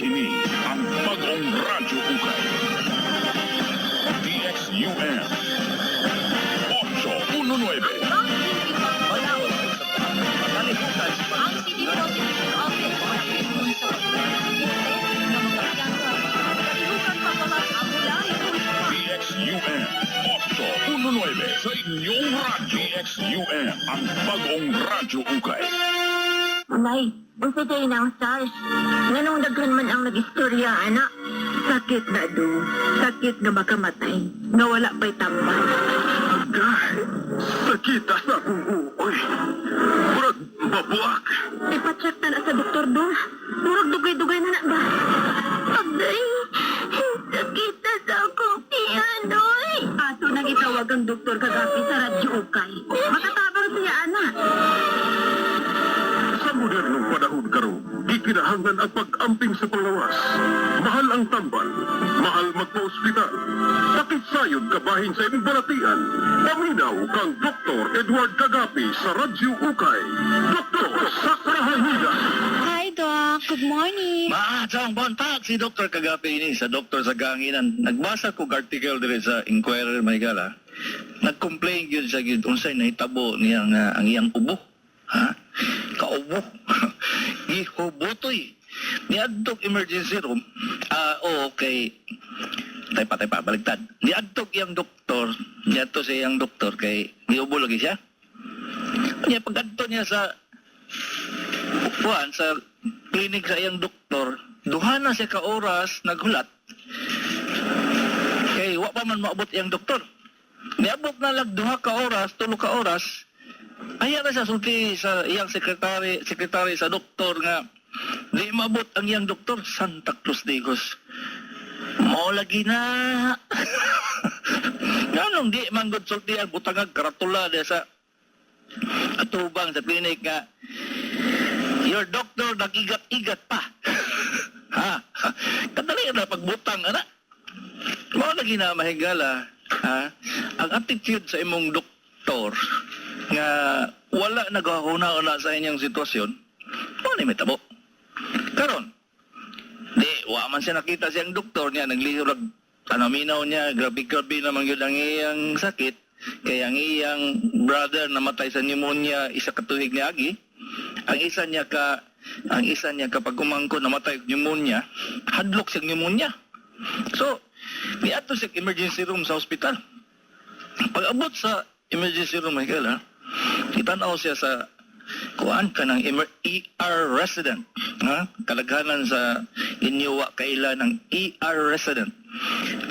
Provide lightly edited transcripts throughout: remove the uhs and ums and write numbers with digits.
Kini ang bagong radyo ukay. DXUM 819. Ang City Prosecution Office ay mismo sa pagpapalagay na magkakyan sa katihukan pagbalas ang mula DXUM 819 sa inyong radyo. DXUM ang bagong radyo ukay. Nay, unsa tayo ng SARS? Nganong daghan man ang nag-istorya, anak? Sakit na do. Sakit nga makamatay. Nga wala pa'y tambay. Agay, sakit sa akong uoy. Murag mabuak. Ipacheck na sa doktor do. Murag dugay-dugay na ba? Agay, sakit na sa akong tianoy. Ato nang itawag ang doktor kagabi sa radyo ukay. Makatabang siya, anak. Sa modernong panahon karon, gikinahanglan ang pag-amping sa panglawas. Mahal ang tambal, mahal magpa-ospital. Sakit sayod kabahin sa imong balatian. Paminaw kang Dr. Edward Kagapi sa Radyo Ukay. Dr. sa Karangilan. Hi, Doc. Good morning. Maasang bontak si Dr. Kagapi ini sa Dr. sa Ganginan. Nagbasa ko article dire sa Inquirer Maygala. Nag-complain yun sa yun unsay nahitabo niya nga ang iyang ubo. Ha? Kaubo. Gihubutoy. Niadtog emergency room. Okay. Taypa, baligtad. Niadtog iyang doktor. Niadto sa iyang doktor kay giubo lagi siya. Niya pag-adto niya sa sa klinik sa iyang doktor, duha na siya ka oras naghulat. Kay wa pa man maabot iyang doktor. Niabot na lang duha ka oras, 3 ka oras. Aya na siya sulti sa iyang sekretary sa doktor nga di maabot ang iyang doktor. Santa Cruz Digos. Mo lagi na. Ganong di manggod sulti ang butangag karatula diya sa atubang sa klinik nga your doctor nag-igat-igat pa. Ha? Kadali na pagbutang, ana. Mo lagi na mahigala, ha? Ang attitude sa imong doktor nga wala nagahuna-una sa inyong sitwasyon, mo ni mitabo. Karon, di, wa man siya nakita siyang doktor niya, naglihurag, minaw niya, grabe-grabe naman yun ang iyang sakit, kaya ang iyang brother namatay sa pneumonia, isa katuig ni Agi, ang isa niya kapag umangko namatay og pneumonia, hadlok siya pneumonia. So, niadto siya emergency room sa ospital. Pag abot sa emergency room, Michael, itanaw siya sa kuan ka ng ER resident. Ha? Kalaghanan sa inyuwa kaila ng ER resident.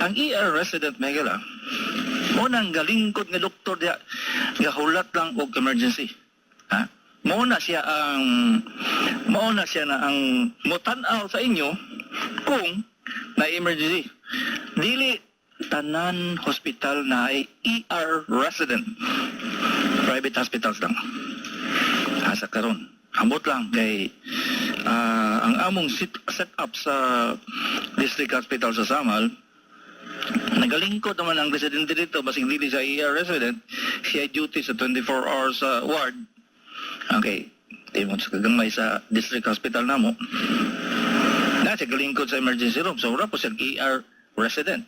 Ang ER resident, Michael, munang galingkod nga doktor diya, gahulat lang og emergency. Ha? Mauna siya na ang mutanaw sa inyo kung na emergency. Dili tanan hospital na ay ER resident. Private hospitals lang. Asa karon. Ambot lang kay ang among set up sa district hospital sa Samal. Nagalingkod naman ang residente dito, basig dili sa ER resident, siya duty sa 24 hours ward. Okay, timon sa kagamay sa district hospital namo. Na siya galingkod sa emergency room, so wala po siya ER resident.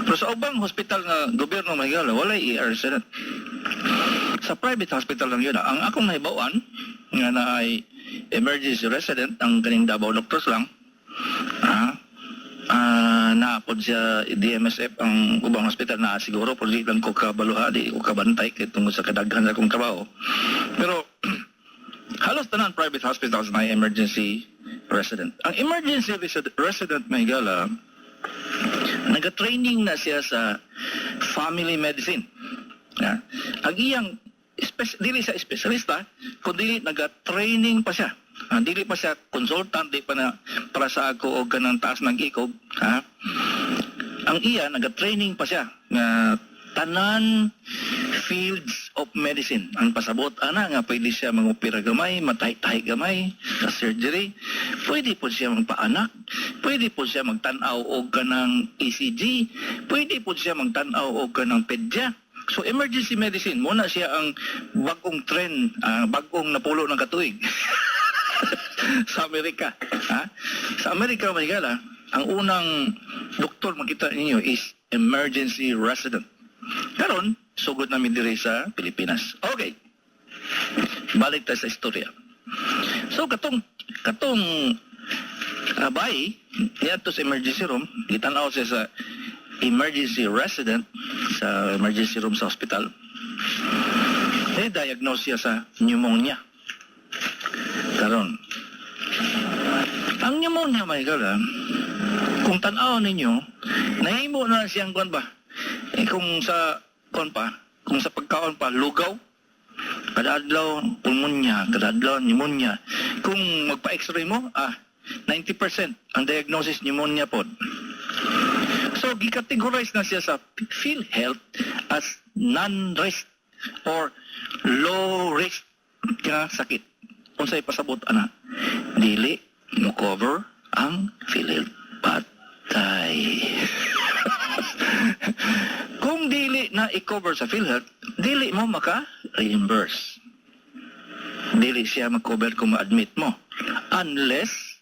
Pero sa ubang hospital nga gobyerno mahigala, wala ER resident. Sa private hospital lang yun. Ang akong nahibawan nga na ay emergency resident, ang kaning Davao doctors lang, naapod siya DMSF ang ubang hospital na siguro po di lang ko kabaluha, di ko kabantay kaya tungkol sa kadaghan sa akong trabaho. Pero halos tanan private hospitals na emergency resident. Ang emergency resident mahigala, nag-training na siya sa family medicine. Ang iyang dili sa espesyalista, kundi nag-training pa siya. Dili pa siya consultant, di pa na para sa ako o ganang taas ng ikog. Ang iya, nag-training pa siya na tanan fields of medicine. Ang pasabot, nga pwede siya mangupira gamay, matay-tay gamay, sa surgery. Pwede po siya magpaanak. Pwede po siya magtanaw o ganang ECG. Pwede po siya magtanaw o ganang pedya. So emergency medicine, muna siya ang bagong trend, bagong napulo ng katuig. sa Amerika. Ha? Sa Amerika, Manigala, ang unang doktor makita ninyo is emergency resident. Karon, sugod namin diri sa Pilipinas. Okay. Balik tayo sa istorya. So, katong bay, to sa emergency room, gitanaw siya sa emergency resident sa emergency room sa hospital. Diagnose siya sa pneumonia. Karon, ang pneumonia, may gala, kung tanaw ninyo, nahimo na siyang kung ba? Kung sa pagkaon pa, lugaw, kada-adlaw pulmonya, kada-adlaw pneumonia. Kung magpa-x-ray mo, 90% ang diagnosis pneumonia po. So, gikategorize na siya sa PhilHealth as non-risk or low-risk nga sakit. Unsay pasabot, dili mo cover ang PhilHealth. Patay. Kung dili na i-cover sa PhilHealth, dili mo maka-reimburse. Dili siya mag-cover kung ma-admit mo. Unless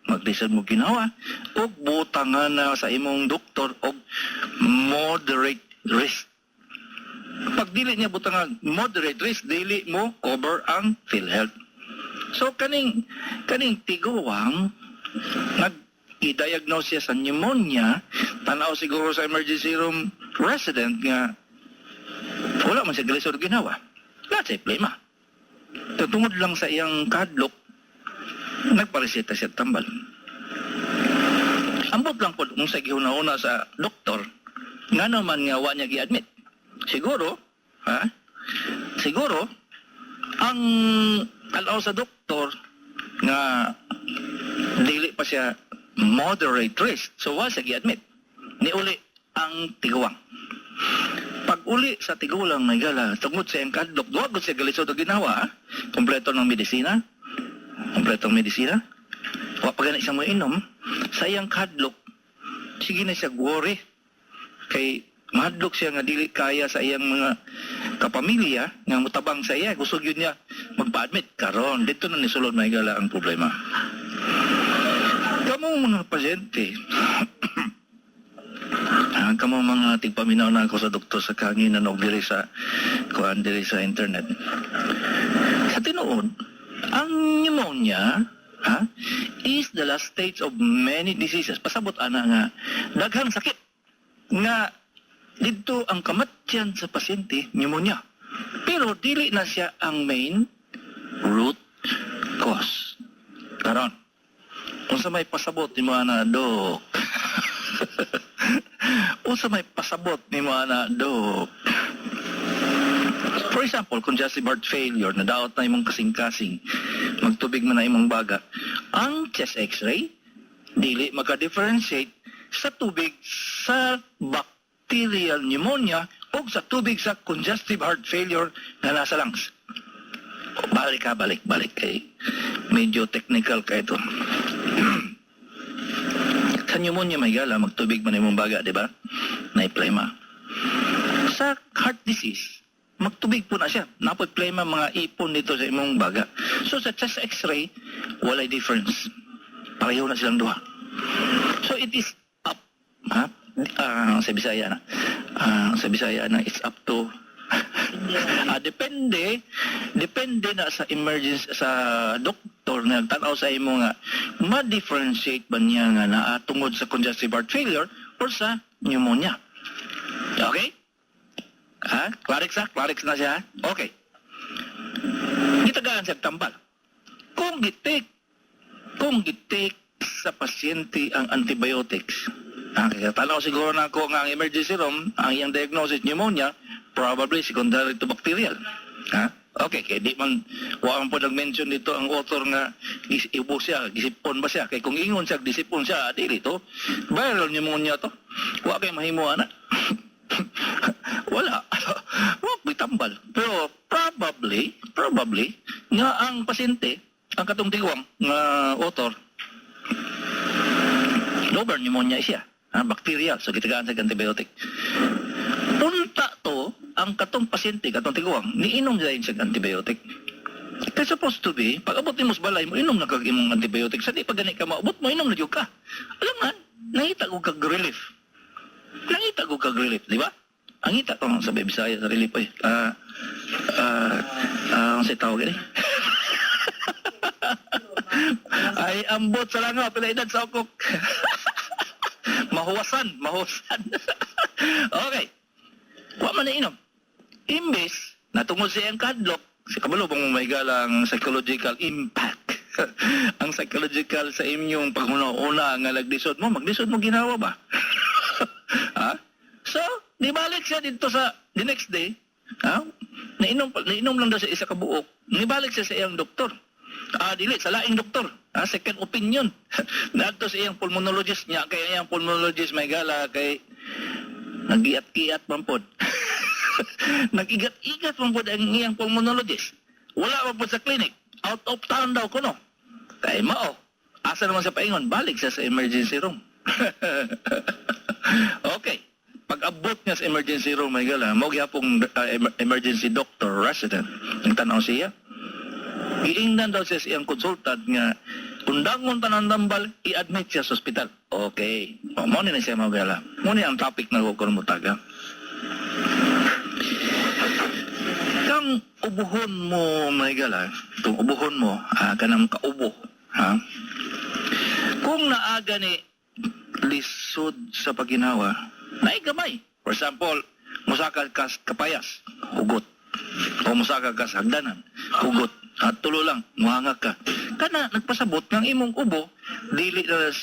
mag-decide mo ginawa o butangan na sa imong doktor o moderate risk. Pag dili niya butangan moderate risk, dili mo cover ang PhilHealth. So kaning tiguang nag-i-diagnose siya sa pneumonia, tanaw siguro sa emergency room resident nga wala man siya galisod ginawa. That's a problema. Tungod lang sa iyang kadlok, nagpareseta siya tambal. Ambot lang po kung sa gihuna-una sa doktor, nga naman nga wa niya gi-admit. Siguro, ang alaw sa doktor nga dili pa siya moderate risk, so wa siya gi-admit. Niuli ang tiguang. Pag uli sa tigulang may gala, tungod sa iyang kadlok, duwag siya galisod o ginawa, kompletong medisina, wa pa gani siyang mainom, sa iyang kadlok, sige na siya worry. Kay mahadlok siya nga dili kaya sa iyang mga kapamilya nga mutabang sa iya, gusto yun niya magpa-admit. Karon, dito na nisulod may gala ang problema. Kamong mga pasyente, kamong mga tigpaminaw na ako sa doktor sa kanginan o diri sa internet. Sa tinuod, ang pneumonia is the last stage of many diseases. Pasabot ana nga daghang sakit nga dito ang kamatyan sa pasyente, pneumonia. Pero dili na siya ang main root cause. Karon, kung sa may pasabot ni mga na, Dok. Kung sa may pasabot ni mga na, Dok. For example, congestive heart failure, nadaot na imong kasing-kasing, magtubig man na imong baga, ang chest x-ray, dili maka-differentiate sa tubig sa bacterial pneumonia o sa tubig sa congestive heart failure na nasa lungs. Balik. Medyo technical ka ito. Sa pneumonia may gala, magtubig man imong baga, di ba? Na-plema. Sa heart disease, magtubig po na siya. Napoy-plema mga ipon dito sa imong baga. So sa chest x-ray, walay difference. Pareho na silang duha. So it is up. Sa Bisaya na, it's up to depende na sa emergency sa doktor na tanaw sa imo nga ma-differentiate ba niya nga naa tungod sa congestive heart failure or sa pneumonia. Okay? Clarix na siya. Okay. Gitagaan siya tambal. Kung gitik sa pasyente ang antibiotics, tanaw siguro na ako nga ang emergency room, ang iyang diagnosis pneumonia, probably secondary to bacterial. Okay, kaya di man, wala po nag-mention dito ang author nga ibo siya, gisipon ba siya? Kaya kung ingon siya, gisipon siya, di rito, viral pneumonia to. Wala kayo mahimuan na. Wala. Wala bitambal. Pero probably, nga ang pasyente, ang katong tigwang nga author, lobar pneumonia siya. Bacterial, so gitagaan sa antibiotic. Punta to, ang katong pasyente, katong tiguang, niinom dahil sa antibiotic. Kaya supposed to be, pag abot ni mo sa balay mo, inom na kag imong antibiotic. Sa di pag ganit ka maabot mo, inom na yun ka. Alam nga, nangita ko kag relief. Nangita ko kag relief, di ba? Ang ita ko sa Bisaya sa relief ay. Ang sa tawag eh. Ay, ambot sa langaw, pila edad sa okok. mahuwasan. Okay. Wa man na inom. Imbes, natungod siya ang kadlok, si kabalo bang lang psychological impact. Ang psychological sa inyong paguna-una nga maglisod mo ginawa ba? Ha? So, di balik siya dito sa the next day, ha? Nainom lang daw siya isa ka buok. Nibalik siya sa iyang doktor. Dili, sa laing doktor. Second opinion. Nato sa iyang pulmonologist niya, kaya iyang pulmonologist may gala, kay nag-iat-iat mampod. Nag-igat-igat mampod ang iyang pulmonologist. Wala mampod sa clinic. Out of town daw ko, no? Kaya mao. Asa naman sa paingon, balik siya sa emergency room. Okay. Pag-abot niya sa emergency room, may gala, mo gihapong emergency doctor resident. Ang tanaw siya. Giingnan daw siya sa iyang consultant nga undangon tanan dambal, i-admit siya sa ospital. Okay. Mo ni siya magala. Mo ni ang topic na ko mo taga. Kang ubuhon mo, may gala, itong ubuhon mo, kanang kaubo, ha? Kung naaga ni lisod sa paginawa, naigamay. For example, musakal ka kapayas, hugot. O musakal ka sa hagdanan, hugot. At tulo lang, muhangag ka. Kana, nagpasabot ng imong ubo, dili na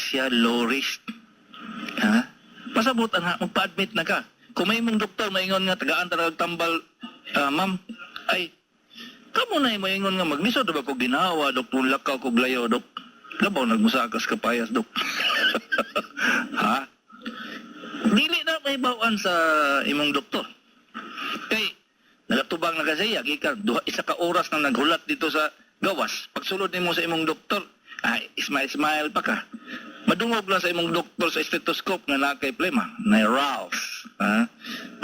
siya low risk. Ha? Pasabot ang magpa-admit na ka. Kung may imong doktor, maingon nga, tagaan talagang tambal, ma'am, ay, kamo na maingon nga, magmiso, diba ko ginawa, dok, lakaw ko glayo, dok. Labaw, nagmusakas ka payas, dok. Ha? Dili na may bawaan sa imong doktor. Kay, nagatubang na kasi, gikan, isa ka oras na naghulat dito sa gawas. Pagsulod nimo sa imong doktor, ay, smile pa ka. Madungog lang sa imong doktor sa stethoscope nga nakay plema, na Ralph. Ha?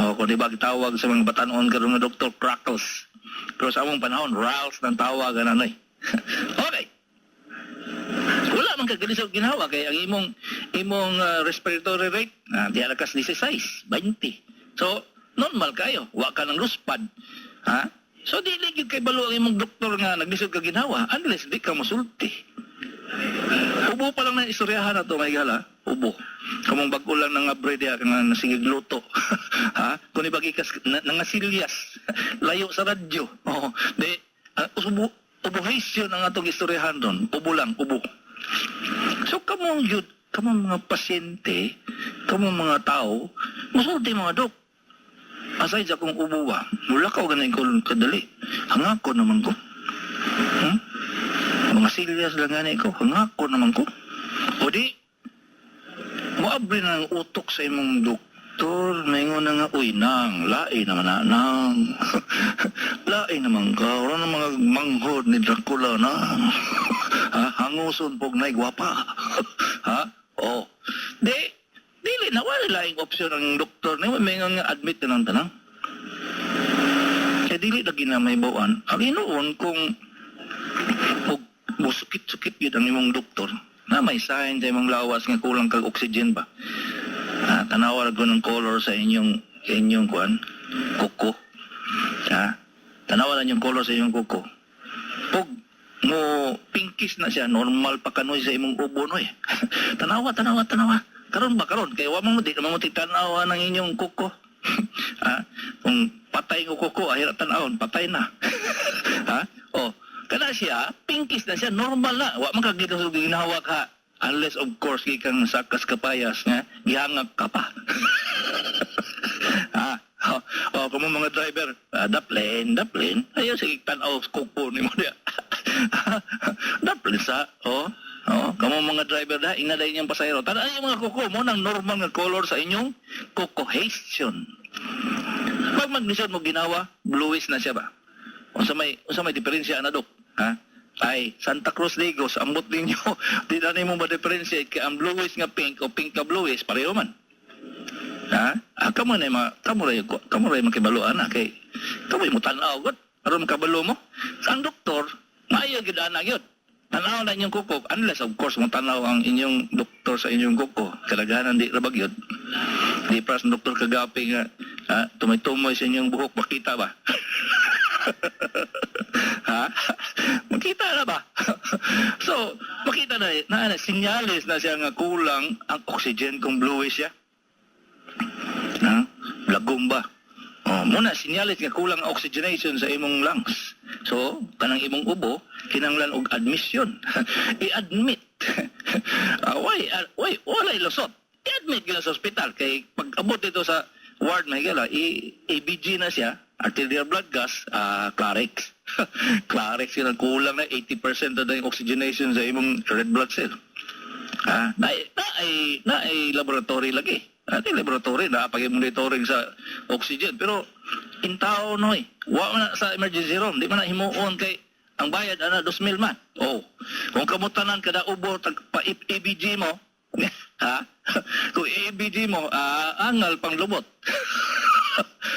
O, kung di ba tawag sa mga batanon karon nga doktor, Crackles. Pero sa among panahon, Ralph ng tawag, anay. Okay. Wala man kagalisod ginawa kay ang imong respiratory rate di alakas 16, 20. So normal kayo, wa ka ng luspad. Ha? So dili gyud kay balo ang imong doktor nga naglisod ka ginawa unless di ka mosulti. Ubo pa lang na istoryahan na to, may gala. Ubo. Kamong bag-o lang ng abre diya nga nasigig luto. Ha? Kung ibagikas nangasilyas. Layo sa radyo. Oh, di ubuhisyon ang atong istoryahan doon. Ubo lang, ubo. So kamong mga pasyente, kamong mga tao, masulti mga dok. Aside sa kung ubo ba, mula ka o ganun ko kadali. Hangako naman ko. Mga silyas lang ganun ko. Hangako naman ko. O di, maabri na ang utok sa imong doktor. Maingon na nga, uy, nang, lain naman na, nang. Lain naman ka. Wala na mga manghod ni Dracula na. Ha? Hanguson pog na gwapa. Ha? O. Dili na, wala laing option ang doktor. Maingon nga, admit na lang tanang. Kaya dili lagi na may bawaan. Ang inoon kung busukit-sukit yun ang imong doktor, na may sign sa imong lawas nga kulang kag oxygen ba. Tanawa ko ng color sa inyong kuan, kuko. Ha? Tanawa lang yung color sa inyong kuko. Pag mo pinkish na siya, normal pa kanoy sa imong ubo no eh. Tanawa. Karon ba karon? Kaya wa mo di naman mo titanawa ng inyong kuko. Ha? Kung patay ng kuko, ahira tanawon, patay na. Ha? O, kana siya, pinkish na siya, normal na. Wa man kagito sa ginawa ka. Unless, of course, kang sakas kapayas nga, gihangag ka pa. Ha? O, kung mga driver, daplin. Ayaw, sige, tanaw, kuko ni mo niya. Daplin sa, kamo mga driver na, inaday niyang pasayro. Tanaw yung mga kuko mo, ng normal nga color sa inyong kukohation. Pag magnisod mo ginawa, bluish na siya ba? Unsa may diferensya na, Dok? Ha? Ay, Santa Cruz Ligos, ambot ninyo. Di na mo ma-differentiate kay ang bluish nga pink o pink ka bluish, pareho man. Ha? Kamo ray makibaluan na kay kamo mo tanaw god. aron kabalo mo. Sa ang doktor, maayo gyud ana gyud. Tanaw na inyong kuko, unless of course mo tanaw ang inyong doktor sa inyong kuko. Kalaganan di ra bagyod. Di para sa doktor kagapi nga tumay-tumoy sa inyong buhok, makita ba? Ha? Makita na ba? So, makita na sinyalis na siya nga kulang ang oxygen kung bluish siya. Ha? Lagom ba? Muna, sinyalis nga kulang ang oxygenation sa imong lungs. So, kanang imong ubo, kinanglan og admission. I-admit. Walay lusot. I-admit gila sa ospital. Kay pag abot dito sa ward na higala, ABG na siya, arterial blood gas, Clarex. Clarex yun ang kulang na 80% na yung oxygenation sa imong red blood cell. Na ay laboratory lagi. Ati laboratory na pag-monitoring sa oxygen. Pero in tao noy, wa man na sa emergency room, di man na himuon kay ang bayad ana 2,000 man. Kung kamutanan kada ubo tag pa ABG mo, ha? Kung ABG mo, angal pang lubot.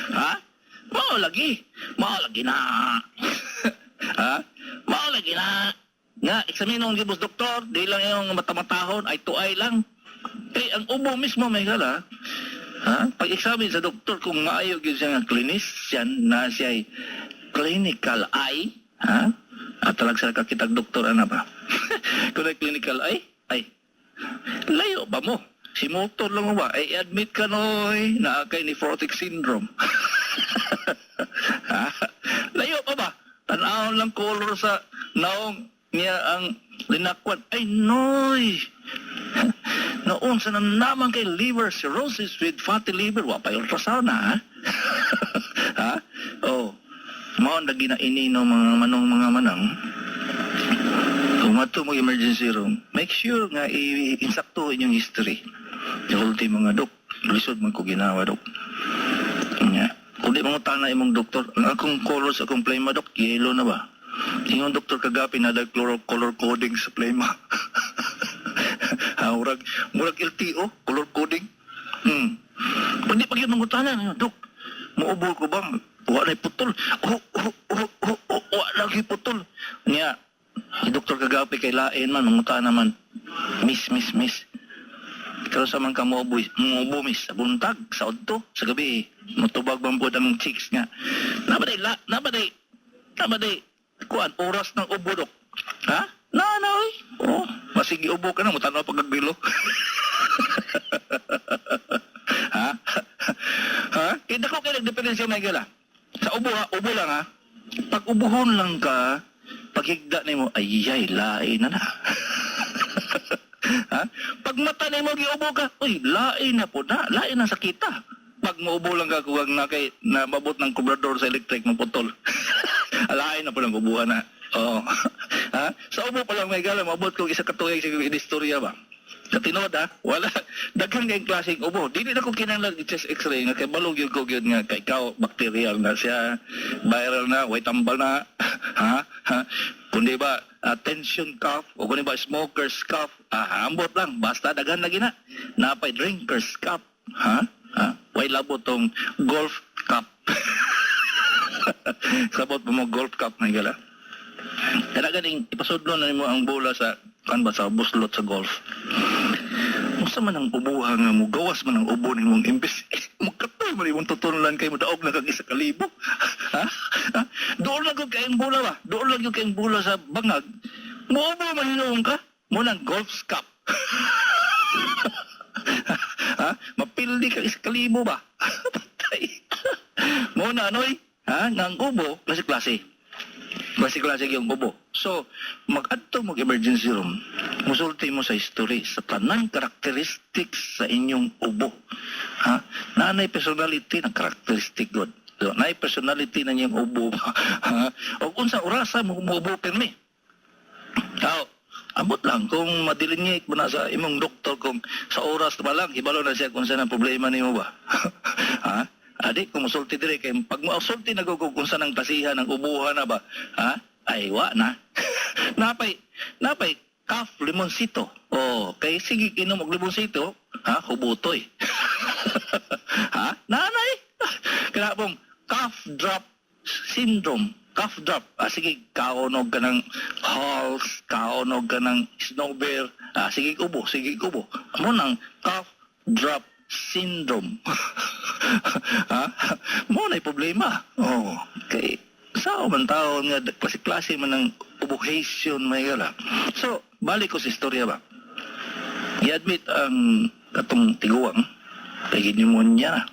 Ha? Mao lagi na. Ha? Mao lagi na. Nga, eksaminong gibos doktor, di lang yung matamatahon, ay tuay lang. Ang ubo mismo may gala, ha? Pag-examine sa doktor kung maayo yun siya nga clinician na siya ay clinical eye, ha? At talag sa kakitag doktor, ano ba? Kung ay clinical eye, ay, layo ba mo? Si motor lang mo ba? Ay, admit ka noy na kay nephrotic syndrome. Ha? Layo pa ba? Tanaw lang color sa naong niya ang linakwan. Ay, noy! Noon sa naman kay liver cirrhosis with fatty liver, wapay ultrasound na, ha? Ha? Mao na ginainino mga manang. Kung mato mo emergency room, make sure nga i-insakto inyong history. Yung ultimo mga dok, lisod man ko ginawa, dok. Nga. Kung di mangutan na imong doktor, ang akong color sa akong plema, dok, yellow na ba? Yung doktor kagapi na color coding sa plema. Murag LTO, color coding. Pag di pag yung mangutanan, dok, maubol ko ba? Wala putol. Wala lagi putol. Nga, si doktor kagapi kay lain man, mangutan naman. Miss. Pero sa man ka muubo, miss, sa buntag, sa odto, sa gabi, matubag bambod ang chicks nga. Nabaday, kuan, oras ng ubo, dok. Ha? Nanoy. Masigi ubo ka na, mutanaw pagkagbilo. Ha? Hindi ko kayo nagdependensiya may gala. Sa ubo lang ha. Pag ubuhon lang ka, paghigda na mo, ayay, lain na. Ha? Pag mata na mo, giubo ka, uy, lain na po na, lain na sa kita. Pag maubo lang ka, kuwag na kay, na mabot ng kubrador sa electric ng putol. Lain na po lang ubuhan na. Ha? Sa ubo pa lang may gala, mabot kong isa katuyag sa istorya ba? Sa tinod ha, wala, daghang kayong klaseng ubo. Dili na ko kinanglag chest x-ray nga kay balog yung kogyon nga kay ikaw, bacterial na siya, viral na, way tambal na, ha? Kundi ba, tension cough, o kundi ba, smoker's cough, ambot lang, basta daghan lagi na. Napay drinker's cough, ha? Way labo tong golf cup. Sabot mo golf cup na gala. Kaya ganing ipasudlo na mo ang bola sa sa buslot sa golf. Musta man ang ubuha nga mo, gawas man ang ubo ni mong imbes. Magkatoy man imong tutunulan kay mo daog na kag 1,000. Ha? Doon lang yung kayong bola ba? Doon lang yung kayong bola sa bangag. Muubo man hinuong ka? Munang golf cup. Ha? Mapildi ka 1,000 ba? Patay. Muna anoy? Ha? Nang ubo, klase-klase. Klase-klase yung ubo. So, mag-adto mag-emergency room, musulti mo sa history, sa tanang characteristics sa inyong ubo. Ha? Nanay personality ng characteristic god. So, nanay personality na niyang ubo. Ha? O kung sa orasa mo umuubo pirmi. Abot lang, kung madilinyik mo na sa imong doktor, kung sa oras pa lang, ibalo na siya kung saan ang problema niyo ba. Ha? Adik, kung musulti dire, kay pag musulti nagugug kung saan ang tasihan, ang ubuhan na ba, ha? Ay, wa na. napay, cough limonsito. Kay sige, inom og limonsito, ha? Hubutoy. Ha? Nanay? Kaya pong cough drop syndrome. cough drop. Sige, kaonog ka ng Halls, kaonog ka ng Snow Bear. Sige, ubo. Amo nang cough drop syndrome. Mo na problema. Okay. Sao man tao nga klase-klase man ng ubuhation may gala. So, balik ko sa istorya ba. I-admit ang katong tiguang kay pneumonia na.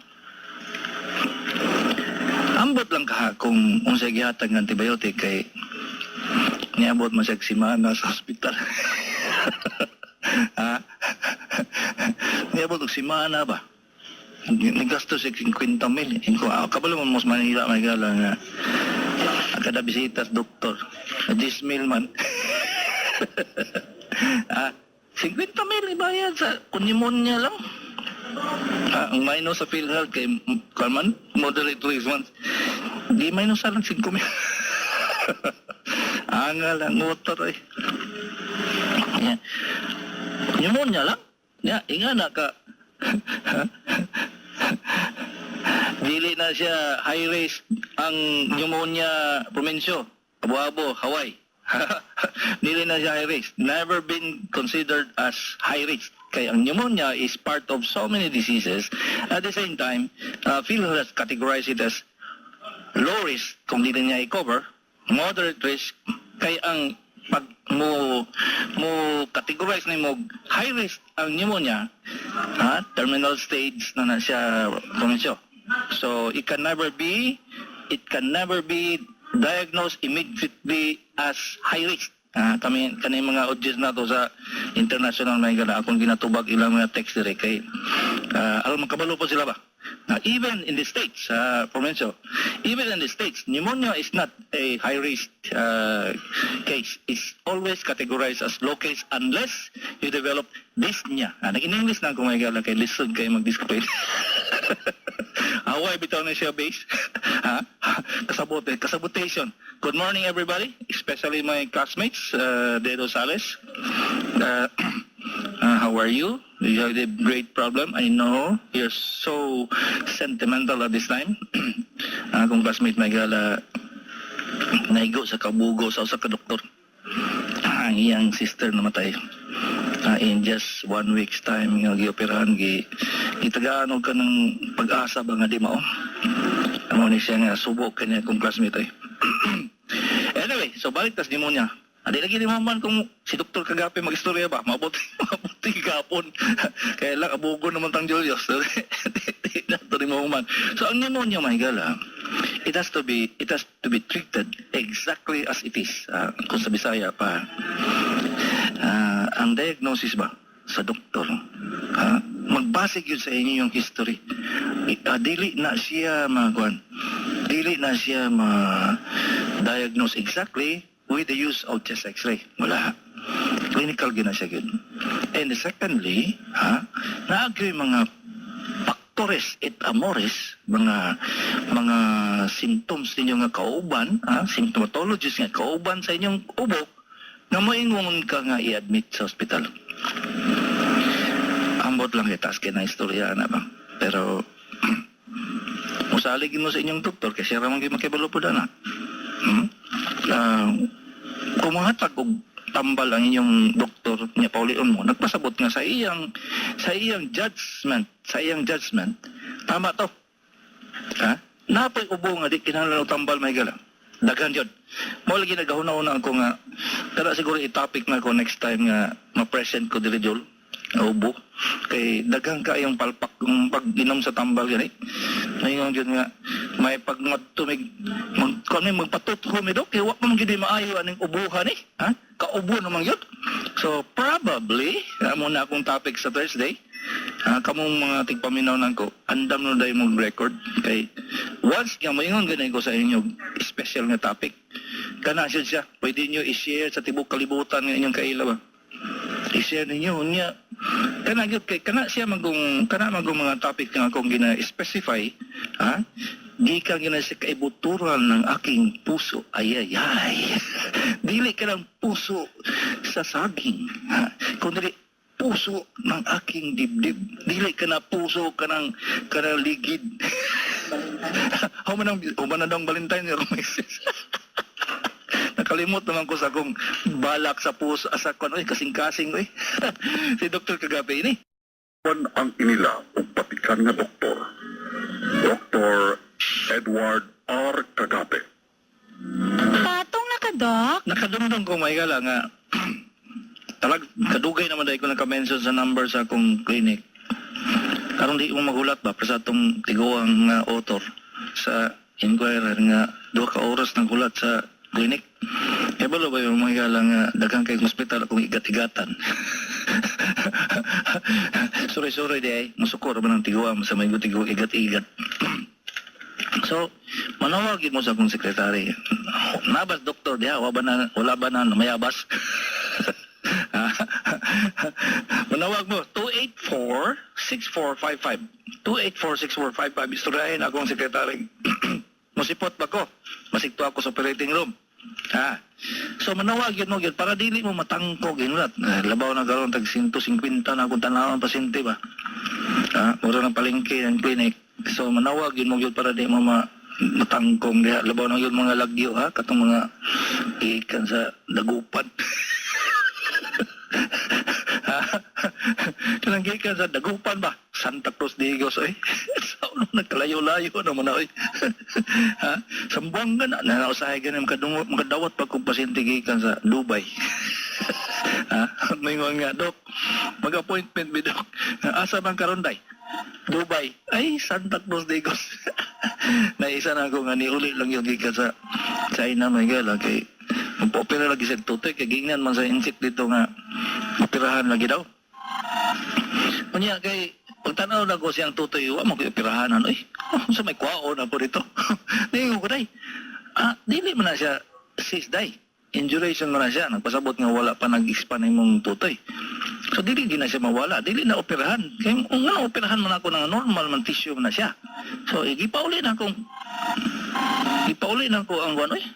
Ambot lang ka kung unsay gihatag ng antibiotic kay niabot man siya simana sa ospital. Niabot og simana ba? Naggasto siya 50 mil. Kabalo mo mas Manila may gala nga kada bisita sa doktor. 10 mil man. 50 mil ibayad sa pneumonia lang. Ang minus sa PhilHealth kay Kalman, moderate to months. Di minus lang 5 mil. Angal ang motor eh. Yeah. Pneumonia lang. Yeah, inga na ka. Dili na siya high risk ang pneumonia provinsyo. Abo-abo, Hawaii. Dili na siya high risk. Never been considered as high risk. Kaya ang pneumonia is part of so many diseases. At the same time, PhilHealth has categorized it as low risk kung dili niya i-cover, moderate risk. Kaya ang pag mo categorize na mo high risk ang pneumonia, terminal stage na siya provinsyo. So it can never be diagnosed immediately as high risk. Kami mga audience na to sa international may gala akong ginatubag ilang mga text dire kay alam makabalo po sila ba? Even in the States, provincial, even in the States, pneumonia is not a high-risk case. It's always categorized as low case unless you develop dyspnea. Nag-in-English na kung may gala kay listen kayo mag-discipline. Hawaii bitaw na siya base. Kasabotation. Good morning everybody, especially my classmates, Dedo Sales. How are you? You have a great problem. I know you're so sentimental at this time. Akong classmate may gala naigo sa kabugo sa usa ka doktor. Ang iyang sister namatay. In just 1 week's time nga gioperahan gitagaan og kanang pag-asa ba nga di mao. Amo ni siya nga subok kanya akong classmate ay. Anyway, so balik tas pneumonia. Adi lagi ni maman kung si Dr. Kagapi mag-istorya ba? Mabuti gapon. Kaya lang, abugo naman tang Julius. Ito ni maman. So, ang pneumonia, my gala, it has to be treated exactly as it is. Kung sa Bisaya pa. Ang diagnosis ba sa doktor, magbase yun sa inyo yung history. Dili na siya ma-diagnose exactly with the use of chest x-ray. Wala. Clinical gina siya yun. And secondly, na-agree mga factores et amores, mga symptoms ninyo nga kauban, symptomatologies nga kauban sa inyong ubo, na maingon ka nga i-admit sa hospital. Ambot lang itas kaya na istorya na ba. Pero, musaligin mo sa inyong doktor kasi ramang makibalo po na. Kung mahatag og tambal ang inyong doktor niya paulion mo, nagpasabot nga sa iyang judgment, tama to. Napay ubo nga di kinahanglan og tambal may gala. Daghan jud. Mo lagi nagahuna-una ako nga tara siguro i-topic na ko next time nga ma-present ko diri Jol. Ubo. Kay daghang kayong palpak kung pag-inom sa tambal gani. Ngayon yun nga may pagmatumig magpatutho mi dok kay wa man gid maayo aning ubuhan eh. Kaubo naman yun. So probably mo na akong topic sa Thursday. Kamong mga tigpaminaw ko, andam no day mong record kay once nga mayon ganay ko sa inyo special nga topic. Kana siya pwede niyo i-share sa tibok kalibutan nga inyong kaila ba. I-share ninyo niya kana gyud kay kana magong mga topic nga akong gina-specify gikan gina sa kaibuturan ng aking puso ay dili ka ng puso sa saging kundi puso ng aking dibdib dili ka na puso ka ng ligid human na dong Valentine yung message Nakalimot naman ko sa akong balak sa puso, sa kung kasing-kasing, oy. Si Dr. kagabi ini. Juan ang inila o patikan nga doktor. Dr. Edward R. Cagape. Patong na ka, Dok? Nakadumdum ko, may gala nga, kadugay naman dahil ko naka-mention sa number sa akong clinic. Karong di mo magulat ba, sa atong tiguang nga author sa inquirer nga 2 ka oras nang gulat sa clinic. E balo ba yung mga gala nga daghang kay hospital akong igat-igatan. Sorry di ay, masukor ba ng tiguang sa may tigo igat-igat. So, manawagin mo sa akong sekretary. Nabas, doktor, diha, wala ba na mayabas? Manawag mo, 284-6455. 284-6455. Istoryahin akong sekretary. Musipot ba ko? Masigto ako sa operating room. Ha? So, manawag yun mo yun para dili mo matangkog. Labaw na karoon, tag 150 na akong tanawan pasyente ba? Ha? Mura ng palengke ng clinic. So, manawag yun mo yun para di mo matangkong diha. Labaw na yun mga lagyo, ha? Katong mga ikan sa dagupan. Tinanggikan sa dagupan ba? Santa Cruz de Igos, eh. Sa ulo, nagkalayo-layo naman na, eh. Ha? Sambuanga na. Nanausahay ka na makadawat pa kung pasyente gikan sa Dubai. Ha? May nga, Dok, mag-appointment mi, Dok. Asa bang karonday? Dubai. Ay, Santa Cruz de Igos. Naisa na ako nga niuli lang yung gikan sa China, may gala, kay magpa-opera lagi sa tutoy, kay gingnan man sa insik dito nga operahan lagi daw. Kunya kay pagtanaw na ko siyang tutoy, wa mo kay operahanan, oy. Sa may kwao na po dito. Ningo ko day. Dili man na siya sis day. Induration man na siya, nagpasabot nga wala pa nag-expand imong tutoy. So dili din na siya mawala, dili na operahan. Kay kung nga operahan man ako ng normal man tissue man na siya. So ipauli na ko ang ano eh.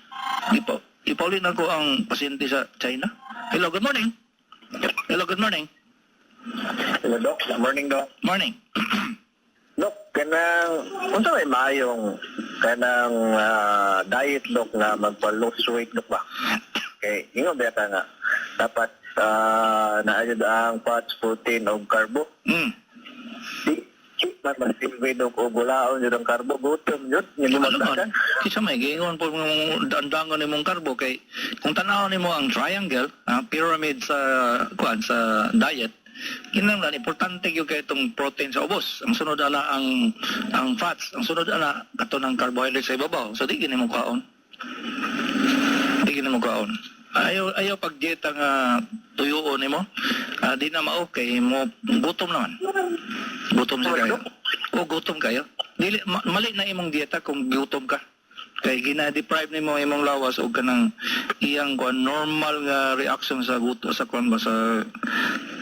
Ipauli na ko ang pasyente sa China. Hello, good morning. Hello, good morning. Hello, Doc. Good morning, Doc. Morning. Doc, kanang, kung sa may mayong kanang diet, Doc, na magpa-lose weight, Doc ba? Okay, ingo ba ka nga? Dapat naayod ang fats, protein, o carbo. Di masilbi, Doc, o gulaon yun ang carbo. Gutom yun, yung lumagdagan. Kisa may gingon po mong dandangon ni mong karbo kay kung tanaw ni mo ang triangle, pyramid sa diet, kinahanglan importante gyud kay itong protein sa ubos. Ang sunod ana ang fats, ang sunod ana kato ng carbohydrates sa ibabaw. So di gini mo kaon. Ayaw pag dieta nga tuyoon nimo. Di na mao kay mo gutom naman. Gutom sa kayo. O gutom kayo. Dili mali na imong dieta kung gutom ka. Kay gina-deprive nimo imong lawas og kanang iyang normal nga reaction sa gutom sa kwan ba sa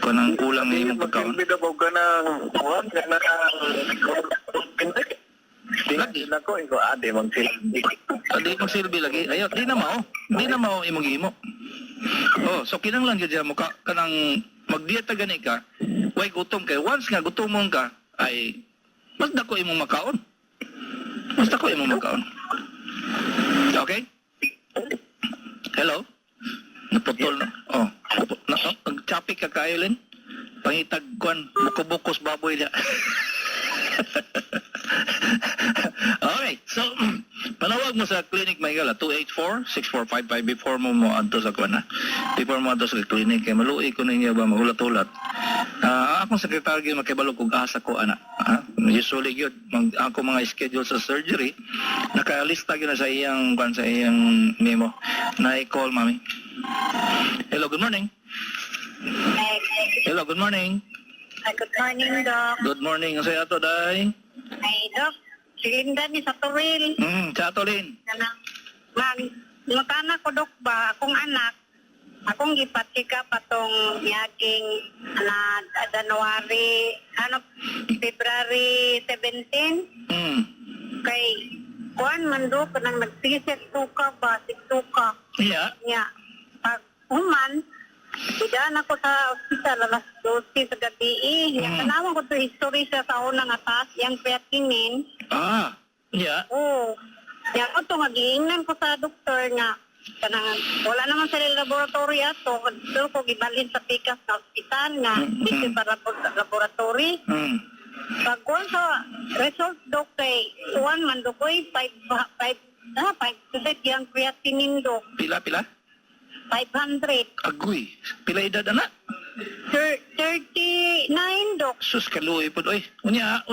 kanang kulang nga imong pagkaon. Hindi daw ka ng kuwan, lagi na ko, ikaw ade magsilbi. Di magsilbi lagi. Ayaw, di na mao imong gihimo. Oh, so kinahanglan gyud mo ka kanang magdieta gani ka, way gutom kay once nga gutomon ka ay mas dako imong makaon. Okay? Hello? Naputol na. Oh. Pag-chapik ka kayo, Len. Pangitagkuan, buko-bukos baboy niya. Okay. So, panawag mo sa clinic, Maygala, 284-6455 before mo adto sa kuan, ha? Before mo adto sa clinic, kay maluwi ko ninyo ba, mahulat-hulat. Akong sekretaryo makibalo kung asa ko, ana. Usually yun, ako mga schedule sa surgery, nakalista yun na sa iyang memo. Na i-call, mami. Hello, good morning. Hello, good morning. Good morning, Doc. Good morning. Ang saya to, day. Ay, Doc. Silinda ni sa Tuwil. Chatolin. Magkana ko, Doc, ba? Akong anak, akong gipatika patong yaking na January, February 17. Kay kuan man do kanang nagtisit tuka ba, tuka. Yeah. Nya. Pag human, idan ako sa ospital alas 12 sa gabi. Nya kanawa ko to history sa unang atas, yang creatinine. Yeah. Oh. Nya ko to magiingnan ko sa doktor nga kanang wala naman sa laboratory ato, dito ko gibalhin sa pikas na ospital nga dito para po sa laboratory. Pagkuhan sa result dok kay kuhan man dok koy 5 yung creatinine dok, Pila? 500. Agoy. Pila edad na? 39 dok. Sus, kaluoy po. Oy, unya.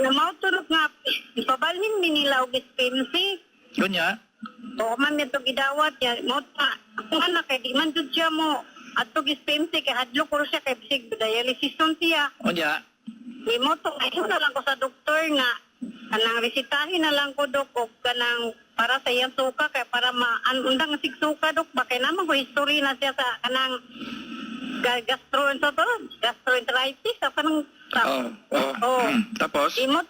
Na mautulog nga, ipabalhin mi nila og dispensary. Unya. O man ito gidawat ya, mo ta. Ang anak kay di man jud siya mo ato dispensary kay hadlo ko siya kay bisig dialysis on siya. Unya. Di mo to ay na lang ko sa doktor nga kanang resitahin na lang ko dok og kanang para sa iyang suka kay para maandang sig suka dok ba kay naman ko history na siya sa kanang gastroenteritis sa kanang Tapos? mo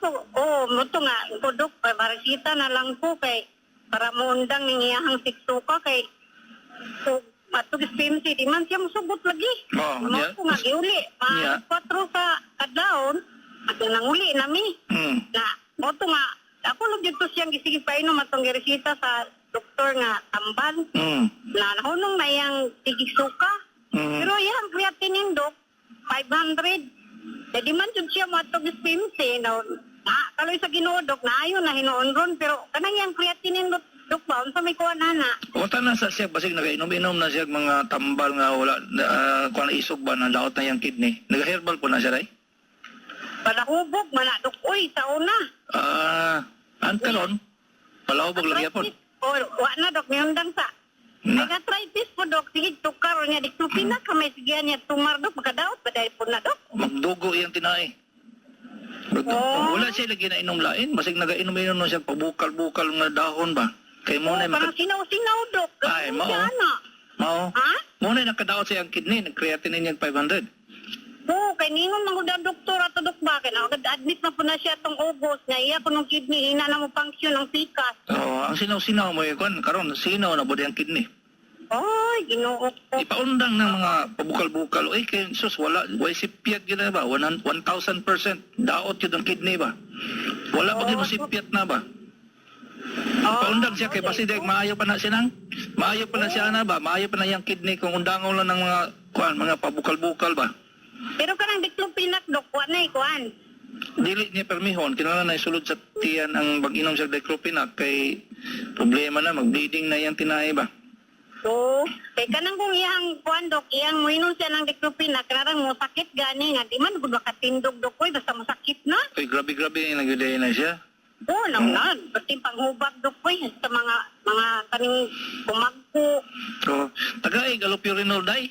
to nga ko dok resita na lang ko kay para maundang ng iyang sig suka kay so matug dispensary di man siya musugot lagi. Mo ko nga giuli pa 4 sa kadlawon at nanguli nami. Na mo to nga ako lang dito siyang gisige painom atong giresita sa doktor nga tambal. Na nahunong na yang tigig suka. Pero yang creatinine dok 500. Di man jud siya mo atong dispensary no. Kaloy sa Ginoo dok naayo na hinuon ron pero kanang yang creatinine dok ba unsa may kuha nana? Wata na sa siya, basig nagainom-inom na siya mga tambal nga wala, kuha na isog ba na laot na yung kidney. Nag-herbal po na siya, ray? Palahubog, manadok, uy, sa una. Ang talon, palahubog lagi po. O, wa na, dok, may undang sa. Nag-arthritis po, dok, sige, tukar niya, di tupina ka, may sigihan niya, tumar, dok, magkadaot, badai po na, dok. Magdugo iyang tinay. Wala siya lagi na inom lain, basig nagainom-inom na siya, pabukal-bukal nga dahon ba? Kay muna parang sinaw-sinaw, dok. Ay, mao. Ha? Muna nakadaot siya ang kidney, nag-creatinine niya 500. Oo, kay ningon mga doktor ato dok ba kay admit na po na siya tong August nga iya ko ng kidney hina na mo function ang pikas. Ang sinaw-sinaw mo yun, karon sinaw na body ang kidney. Ay, Ginoo ko. Ipaundang ng mga pabukal-bukal, kay sus, wala sipyat yun na ba? 1,000%. Daot yun ang kidney ba? Wala pa din sipyat na ba? Paundang siya kay Basidek, maayo pa na siya maayo pa na siya na ba? Maayo pa na yung kidney kung undangon lang ng mga pabukal-bukal ba? Pero kanang diclofenac dok, wa na kuan. Dili niya permihon, kinala na isulod sa tiyan ang pag-inom sa diclofenac kay problema na, mag-bleeding na yung tinay ba? So, kay kanang kung iyang kuan dok, iyang muinom siya ng diclofenac, karang mo sakit gani nga, di man gud makatindog dok, koy basta masakit na. Ay, grabe-grabe yung nag-uday na siya. Oo, naman. Pati panghubag dok koy sa mga kaning kumagpo. So, tagaig, allopurinol day.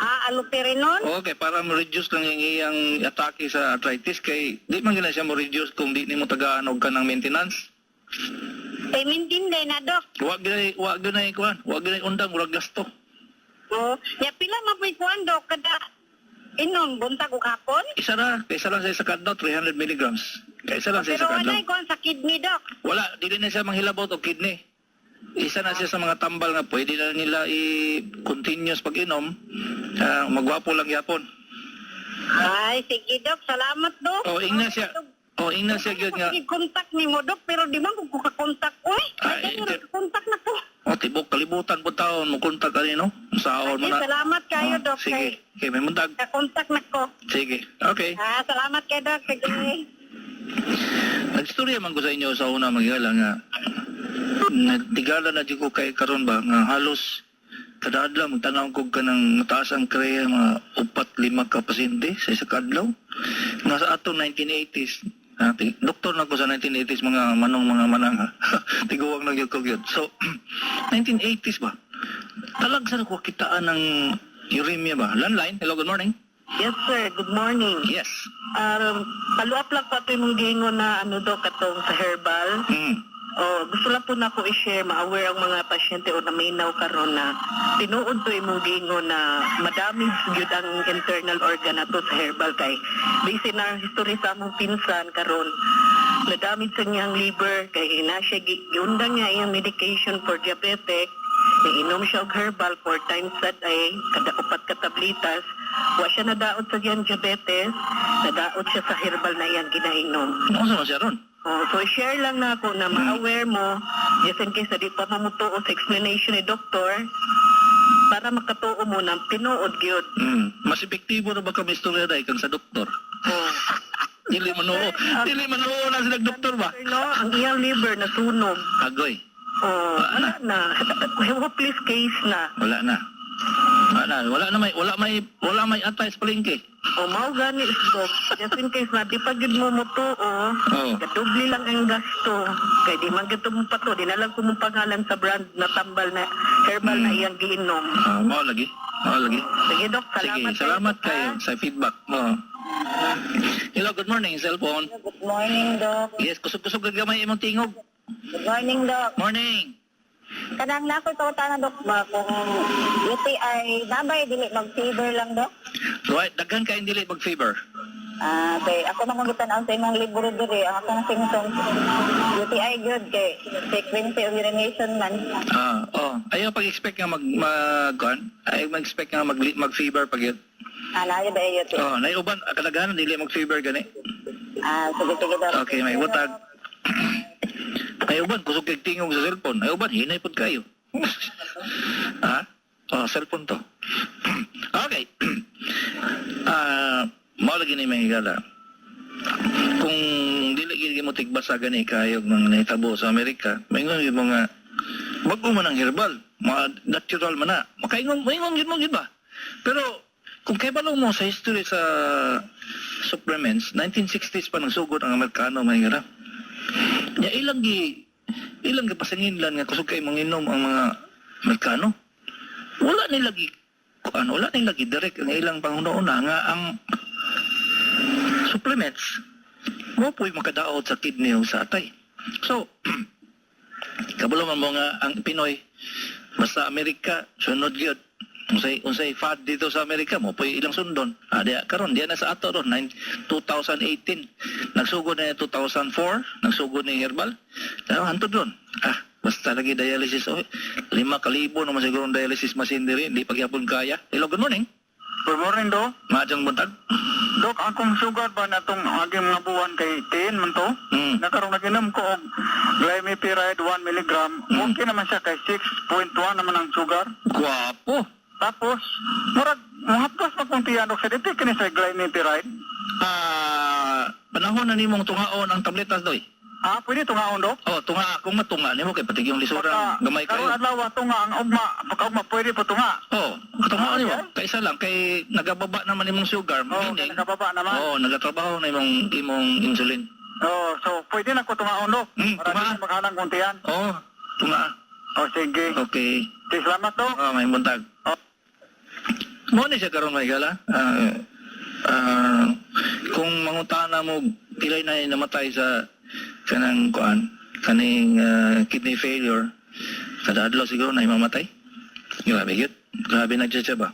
Allopurinol? Okay, para ma-reduce lang yung iyang atake sa arthritis kay di man gina siya ma-reduce kung di nimo tagaan og kanang maintenance. Ay, maintindihan na, Dok. Wag ginay kuan, wag ginay undang, wag gasto. Oo. Pila mapoy kuan, Dok, kada inom, buntag o kapon? Isa lang siya sa kadlaw, 300 milligrams. Kaya isa lang siya Pero sa wala kadlaw. kuan sa kidney, Dok. Wala, dili na siya manghilabot o kidney. Isa na siya sa mga tambal nga pwede na nila i-continuous pag-inom. Magwapo lang yapon. Ay, sige, Dok. Salamat, Dok. Ingna siya gyud nga. Kontak ni mo, Dok, pero di man ko kakontak. Uy, Ay, ay, kontak na ko. Tibok kalibutan po taon mo kontak ani no. Sahon mo Ay, na. salamat kayo, Dok. Sige, may mundag. Kakontak na ko. Sige. Okay. Salamat kayo, Dok. Sige. Nagstorya man ko sa inyo sa una magigala nga nagtigala na di ko kay karon ba nga halos kada adlaw magtanaw ko ka ng mataas ang kreya mga 4-5 ka pasyente sa isa ka adlaw nga sa atong 1980s. Doktor na ko sa 1980s mga manang ha. Tiguwag na gyud ko gyud. So 1980s ba? Talag sa ko kitaan ng uremia ba? Landline. Hello, good morning. Yes, sir. Good morning. Yes. Follow-up lang po ito yung gingon na Dok, katong sa herbal. Gusto lang po na ako i-share, ma-aware ang mga pasyente o naminaw karon na tinuod to imong gingon na madami yun ang internal organ na to sa herbal kay base na history sa among pinsan karon nadamage sa niyang liver kay na siya giundang niya iyang medication for diabetic. Inom siya og herbal 4 times a day, kada 4 ka tablitas. Wa siya nadaot sa iyang diabetes, nadaot siya sa herbal na iyang ginainom. Ano sa siya ron? Oh, so share lang na ako na ma-aware mo just in case na di pa mamutuo sa explanation ni doktor para makatuo mo na tinuod gyud. Mas epektibo na ba kami istorya dahil kang sa doktor? Oh. Dili manuo na sila doktor ba? No, ang iyang liver nasunog. Agoy. Oh, wala na. Hopeless case na. Wala na may atay sa palengke. O mao gani dok, just in case na di pa gid mo mutuo, Oo. kadubli lang ang gasto. Kay di man gito mo pa to, di na lang ko mong pangalan sa brand na tambal na herbal na iyang giinom. Mao lagi. Sige dok, Sige, salamat kayo sa feedback mo. Hello, good morning, cellphone. Good morning, Doc. Yes, kusog-kusog gagamay imong tingog. Good morning, Doc. Morning. Kanang na ako na, Doc, ba kung UTI, nabay, dili mag-fever lang, Doc? Right, daghan kayo dili mag-fever. Okay, ako mangugutan ang sa imong libro diri, ang akong symptoms. UTI good kay frequency of urination man. Ayaw pag-expect nga ayaw mag-expect nga mag-fever pag yun. Nayo ba yung UTI? Naiuban, kadaghanan dili mag-fever gani. Sige, Doc. Okay, may butag. Naiuban, kusog kay tingog sa cellphone. Naiuban, hinay pod kayo. Cellphone to. Okay. Mao lagi ni mahigala. Kung dili gid mo tigbasa gani kayog mga nahitabo sa Amerika, maingon yung mga bago man ang herbal, mga natural man na. Maingon gid mo gid ba? Pero kung kay balong mo sa history sa supplements, 1960s pa nagsugod ang Amerikano mahigala. Ya ilang gi pasanginlan nga kusog kay manginom ang mga Amerikano. Wala nila direct ang ilang pangununa nga ang supplements mo po'y makadaot sa kidney o sa atay. So, kabalo man mo nga ang Pinoy basta Amerika sunod gyud unsay fad dito sa Amerika mo po'y ilang sundon. Karon diya na sa ato ron 2018 nagsugod na 2004 nagsugod ni herbal. Hantod ron. Basta lagi dialysis 5,000 naman siguro ang dialysis machine diri hindi pagyapon kaya. Hello, good morning. Good morning, Doc. Majang buntag. Doc, akong sugar ba na itong aging mga buwan kay 10 man to? Nakarong naginom ko og glimepiride 1 mg. Okay naman siya kay 6.1 naman ang sugar. Guwapo. Tapos, muhapgas magpuntiyan, Doc. Sa dito kini sa glimepiride. Panahon na nimong tungaon ang tabletas doy. Pwede tungaon, Doc? Tunga akong matunga nimo kay patig yung lisurang gamay kayo. Karon adlaw tunga ang ugma pwede pa tunga. Tunga nimo. Kaysa lang kay nagababa naman imong sugar, meaning nagababa naman. nagatrabaho na imong insulin. So pwede na ko tungaon, Doc. Para di makahalang kuntian. Tunga. Sige. Okay. Salamat, Doc. May buntag. Mo ni siya karon may gala. Kung mangutana mo pilay na namatay sa kaning kidney failure kada adlaw siguro na mamatay. Grabe yun. Grabe nagtsatsa ba?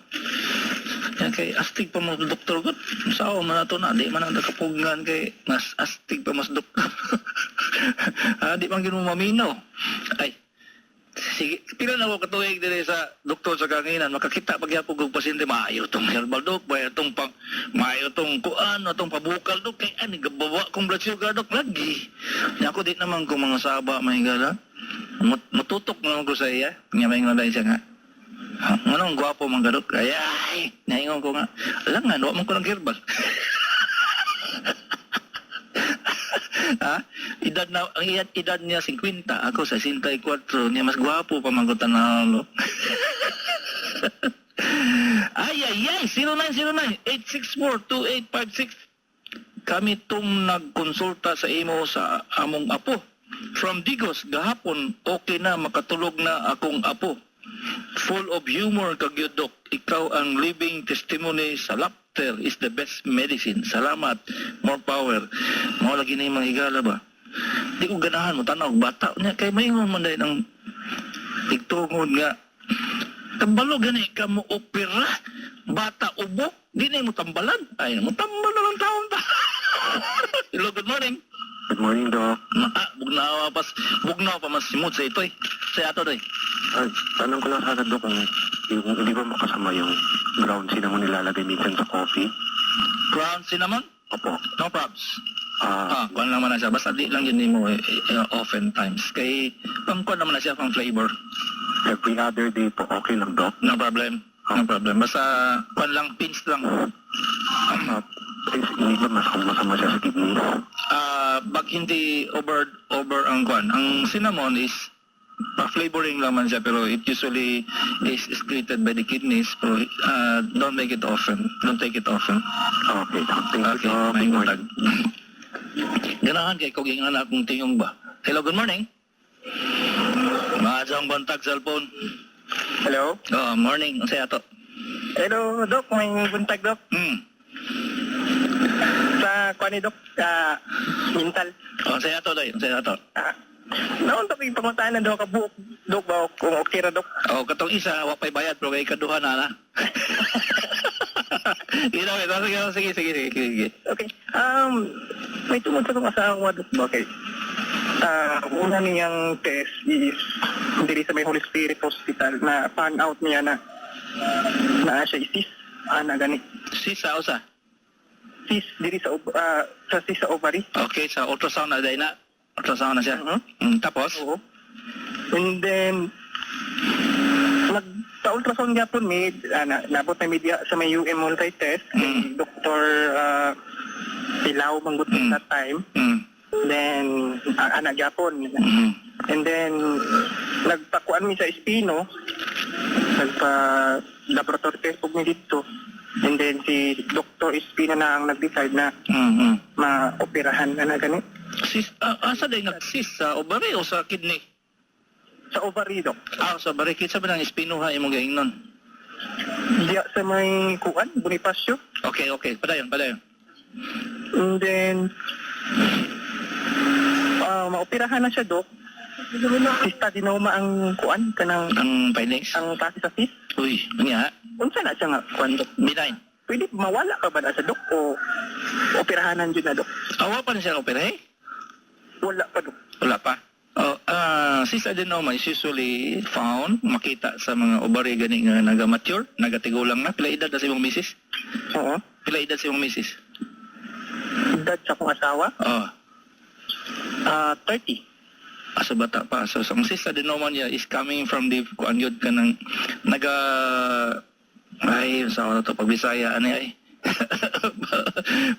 Yan kay astig pa mo doktor ko. Sao man ato na di man ang nakapugngan kay mas astig pa mas doktor. Di man gino maminaw. Ay. Sige, pila na ako katuig dire sa doktor sa kanginan, makakita pagyapon og pasyente maayo tong herbal dok, maayo tong kuan, tong pabukal dok, kay ani gabawa kong blood sugar dok lagi. Ako di naman ko mga saba mahigala. Matutok naman ko sa iya, nya maingon dai siya nga. Nganong gwapo man gadok, ay naingon ko nga. Alam nga, wa man ko ng herbal. Edad niya 50, ako 64, niya mas gwapo pa magutan na lo. Ay, 0909-864-2856. Kami tong nagkonsulta sa imo sa among apo. From Digos, gahapon, okay na, makatulog na akong apo. Full of humor kagyudok. Ikaw ang living testimony sa laughter is the best medicine. Salamat. More power. Mao lagi na yung mga higala ba? Di ko ganahan mo tanaw bata niya kay maingon man dahil ang tigtungod nga tambalo gani ka mo opera bata ubo di na mo tambalan ay mo tambal na lang taon ta. Hello, good morning. Good morning, Doc. Bugnaw pa mas simot sa ito sa ato doy. Tanong ko lang sana, Doc, kung hindi ba makasama yung ground cinnamon nilalagay minsan sa coffee? Ground cinnamon? Opo. No probs. Kuan naman na siya. Basta di lang yun mo often times. Kay, kuan naman na siya pang flavor. Every other day po, okay lang, Doc. No problem. No problem. Basta, kuan lang, pinch lang. Hindi ba masama siya sa kidney? Bak hindi over ang kuan. Ang cinnamon is pa-flavoring lang man siya, pero it usually is excreted by the kidneys. Pero don't make it often. Don't take it often. Okay, Doc. Thank you, Okay, Doc. may buntag. Ganahan kay kung gingan akong tingong ba. Hello, good morning. Maadjang bantag cellphone. Hello? Oh, morning. Unsay ato? Hello, Dok. May buntag, Dok. Sa kwani, Dok, mental. Unsay ato dai? Unsay ato? Naon to kay panguntahan na daw ka buok, Dok, ba kung okay ra, Dok? Oh, katong isa wa pay bayad pero kay kaduha na na. Sige. Okay. May tungod sa kong asawa, Dok, ba kay una niyang test is diri sa may Holy Spirit Hospital na found out niya na siya isis. Na gani. Sis sa usa. Sis diri sa sis sa ovary. Okay, sa ultrasound na day na. Ultrasound na siya. Tapos? Oo. And then nagpa-ultrasound niya po nabot na media sa may UM multi-test Dr. Pilaw manggut that time. Then anak gyapon. And then nagpakuan mi sa Espino. Nagpa-laboratory test po mi dito. And then si Dr. Espino na ang nag-decide na ma-operahan na gani. Sis, asa day nag-sis sa ovary o sa kidney? Sa ovary, Dok. Sa ovary. Kitsa ba ng espinuha imong gaingnon? Diya sa may kuan, Bonifacio. Okay. Padayon. And then maoperahan na siya, Dok. Sista dinoma ang kuan kanang Ang findings? ang klase sa sis. Uy, nga. Unsa na siya nga kuan, Dok? Benign. Pwede mawala ka ba na sa, Dok, o operahanan dyan na, Dok? Awa pa na siya opera, Wala pa, Dok. Wala pa. Cis adenoma is usually found, makita sa mga ovary gani nga naga-mature, nagatigulang na. Pila edad na si mong misis? Oo. Pila edad si mong misis? Edad sa kong asawa? 30. Sa bata pa. So, ang cis adenoma niya is coming from the kuan yun ka ng sa ano to, pagbisaya, ano ay?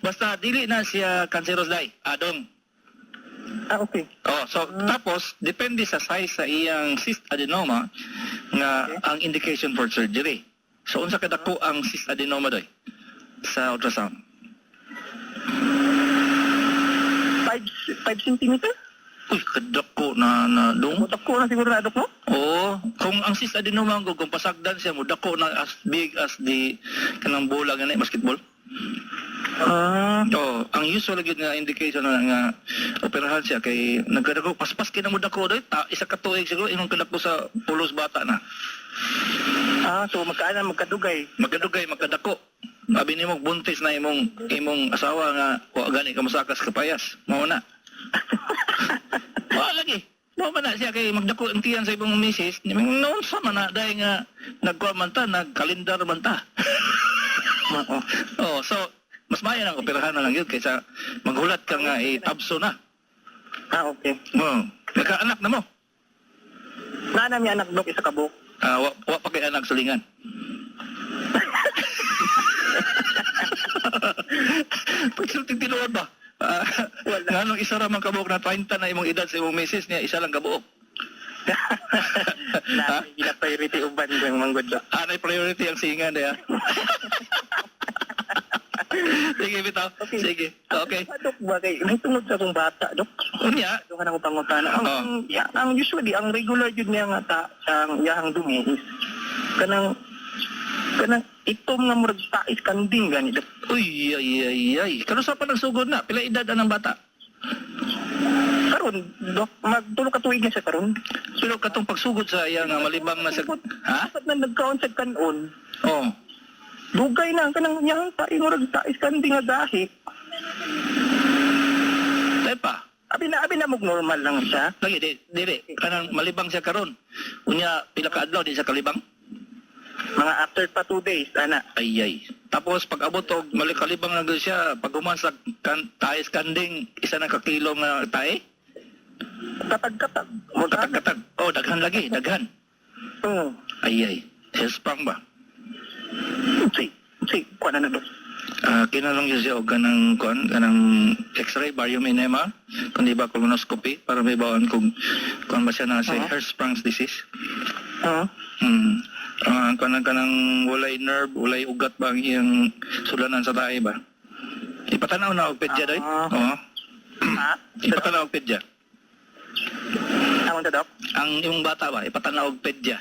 Basta, dili na siya cancerous dye. Adong. Okay. So tapos depende sa size sa iyang cyst adenoma nga ang indication for surgery. So unsa kadako ang cyst adenoma doy sa ultrasound? 5 cm? Uy, kadako na dong. Dako na siguro na, Dok, no? Oo, kung ang cyst adenoma kung pasagdan siya mo dako na as big as the kanang bola gani basketball. Ang usual gid nga indication na nga operahan siya kay nagkadako paspas kina mo dako doy isa ka tuig siguro imong kadako sa pulos bata na. So magkadugay. Magkadako. Abi nimo buntis na imong asawa nga wa gani ka mosakas kapayas. Mao na. Wa lagi. Mao man na siya kay magdako ang tiyan sa ibang misis. Noon sa man na dahil nga nagkuha man ta, nagkalendar man ta. So mas mayan ang operahan na lang yun kaysa maghulat ka nga tabso na. Okay. Nagkaanak na mo. Nana mi anak, Dok, isa ka buok. Wa pa kay anak sulingan. Pagsulting tinuod ba? Nga nung isa ramang kabuok na 20 na imong edad sa imong misis niya, isa lang kabuok. Gila priority uban ko yung manggod, Dok. Anay priority ang singan niya. Sige, bitaw. Okay. Sige. Okay. Dok, bagay, may tungod sa itong bata, Dok. Unya. Doon ka na ko pangutana. Ang usually, ang regular yun niya nga ang yahang dumi is kanang itom nga murag tais kanding gani, Dok. Uy, ay. Kano sa pa nagsugod na? Pila edad ang bata? Karon, Dok, magtulo ka tuig na siya karon. Pero katong pagsugod sa iya nga malibang na sa... Ha? Kapag na nagkaon sa kanon, dugay na, kanang yang murag tais kanding nga dahi. Dahil pa? Abi na mog normal lang siya. Lagi, dili. Kanang malibang siya karon. Unya, pila ka adlaw di sa kalibang? Mga after pa 2 days, ana. Ay. Tapos pag abot og malikalibang na gyud siya, pag human sa tae skanding, isa na ka kilo nga tae. Katag-katag. Katag-katag. Oh, daghan lagi, daghan. Oo. Ay. Hellsprung ba? Si, kuha na Dok. Kinalong yun siya o kanang x-ray, barium enema, kundi ba colonoscopy, para may bawaan kung ba siya na sa Hirschsprung's disease. Oo. Kanang walay nerve, walay ugat ba ang iyang sulanan sa tae ba? Ipatanaw na og pedya doy? Oo. Ipatanaw og pedya. Amon ta Dok? Ang yung bata ba, ipatanaw og pedya.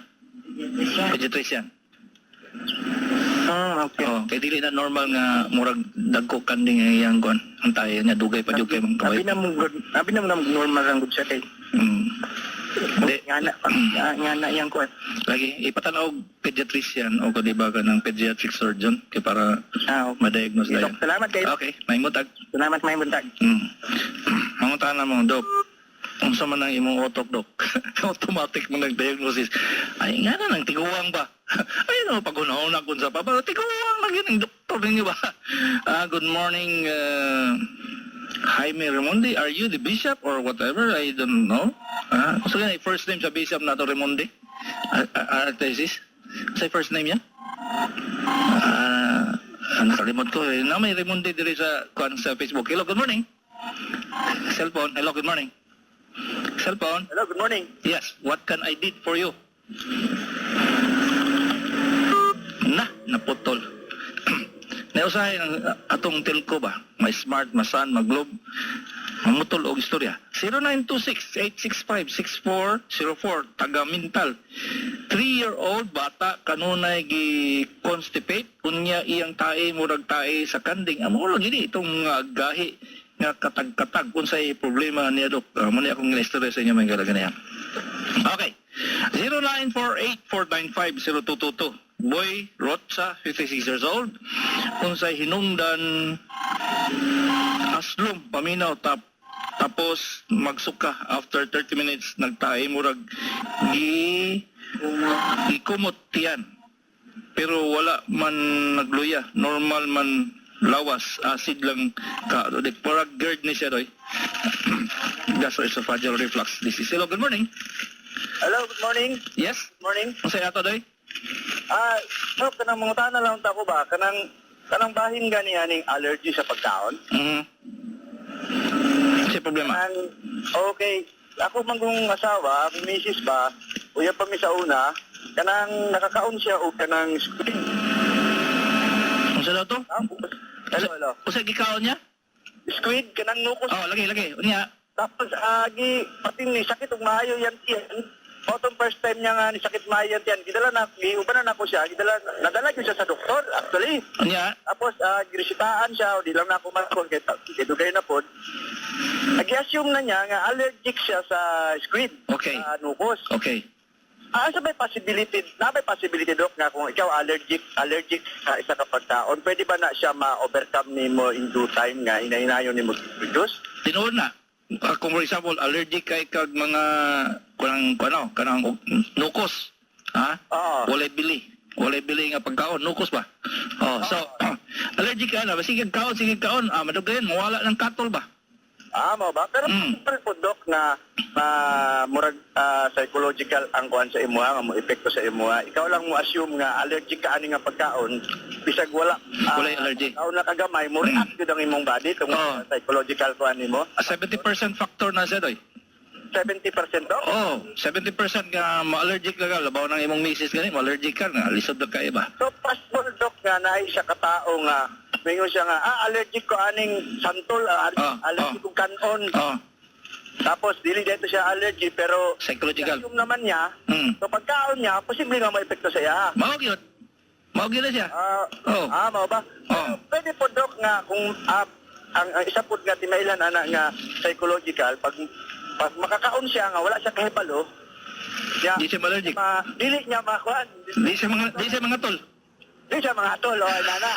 Pediatrician. Okay. Oh, kay dili na normal nga murag dagko kanding ang iyang kon. Ang tayo niya dugay pa jud kay mga kabay. Abi na normal lang gud siya kay. Hindi. Nga na yang ko. Lagi ipatanaw og pediatrician o kung di ba ka ng pediatric surgeon kay para ma-diagnose dayon. Dok, salamat kayo. Okay, may mutag. Salamat may buntag. Manguntahan na mo, Dok. Unsa man ang imong utok, Dok? Automatic mo nag-diagnosis. Ay nga na, nang tiguwang ba? Ay no, pag-una-una kung sa pa, tiguwang lang yun ang doktor ninyo ba? Good morning, Jaime Raimondi. Are you the bishop or whatever? I don't know. So yan, first name sa bishop na to, Raimondi? Artesis? Sa first name niya? Nakalimot ko eh. Na may Raimondi diri sa Facebook. Hello, good morning. Cellphone. Hello, good morning. Cellphone. Hello, good morning. Yes, what can I did for you? Naputol. Nausahay ng atong telco ba? May smart, masan, maglob. Mamutol og istorya. 0926-865-6404. Taga-mental. 3-year-old bata kanunay gi-constipate. Unya iyang tae, murag tae sa kanding. Amo lang gini itong gahi nga katag-katag unsay problema niya, Dok. Muna akong ina-istorya sa inyo may galagana yan. Okay. 0948-495-0222. Boy Rotsa, 56 years old. Unsay hinungdan aslom paminaw tapos magsuka after 30 minutes nagtae murag gikumot tiyan. Pero wala man nagluya, normal man lawas, acid lang ka. Parang GERD ni siya, Roy. Gastroesophageal reflux disease. Hello, good morning. Hello, good morning. Yes? Good morning. Masaya ato, Roy? Bro, kanang mga na lang tako ba? Kanang bahin gani aning allergy sa pagkaon? Kasi problema? Okay. Ako manggong asawa, misis ba, uya pa mi sa una, kanang nakakaon siya o kanang squid. Ano sa daw to? Hello. Usay gikaon niya? Squid, kanang nukos. Oh, lagi. Unya. Tapos, pati ni sakit ug maayo yan tiyan. Otong first time niya nga ni sakit maayo yan tiyan. Giubanan ako siya. Nadala ko siya sa doktor, actually. Unya. Tapos, ginisitaan siya, o di lang na ako makon, kaya dugay na po. Nag-assume na niya nga allergic siya sa squid. Okay. Sa nukos. Okay. Sa may possibility, Dok, nga kung ikaw allergic sa isa ka pagkaon, pwede ba na siya ma-overcome ni mo in due time nga inainayon ni mo reduce? Tinuod na. Kung for example, allergic kay kag mga kanang nukos. Ha? Oo. Walay bili nga pagkaon, nukos ba? So allergic ka na, sige kaon, madugayan, mawala ng katol ba? Mo ba? Pero po, Dok, na murag psychological ang kuan sa imuha, nga mo epekto sa imuha. Ikaw lang mo assume nga allergic ka ani nga pagkaon, bisag walay allergy. Ikaw na kagamay, mo react yun ang imong body tong psychological kuan nimo. 70% factor na siya, Doy. 70%, Dok? 70% nga ma-allergic ka, labaw ng imong misis gani, ma-allergic ka na, lisod na kayo ba? So, possible, Dok, nga naay siya katao nga, mayroon siya nga, allergic ko aning santol, allergic ko kanon. Tapos, dili dito siya allergy, pero psychological. yung naman niya, so pagkaon niya, posible nga ma-epekto sa iya. Mawag yun na siya. Mao ba? Pwede po, Dok, nga, kung ang isa po nga timailan, anak nga, psychological, pag makakaon siya nga, wala siya kahibalo, Di siya allergic. Dili niya makuan. Di siya mga tol. Di siya mga tol, nana.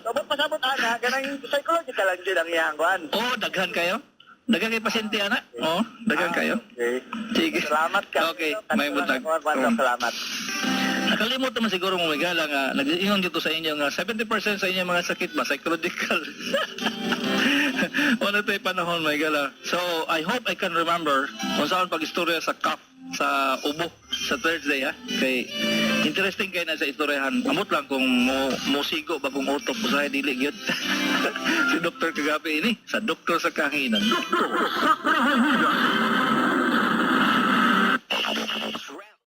Sabot pasabot, ana, ganang psychological lang din ang iyang kuan. Daghan kayo? Daghan kayo pasyente, anak? Daghan kayo? Okay. Sige. Salamat ka. Okay, may butag. Salamat. Nakalimot naman siguro mo Migala nga nag-ingon dito sa inyo nga 70% sa inyo mga sakit ba psychological. Wala tayo panahon Migala. So I hope I can remember kung saan pag-istorya sa CAF sa Ubo sa Thursday ha. Kay interesting kay na sa istoryahan. Amot lang kung musigo ba kung utop usahay dili gyud. Si Dr. kagabi ini sa doktor sa kahanginan. Doktor sa kahanginan.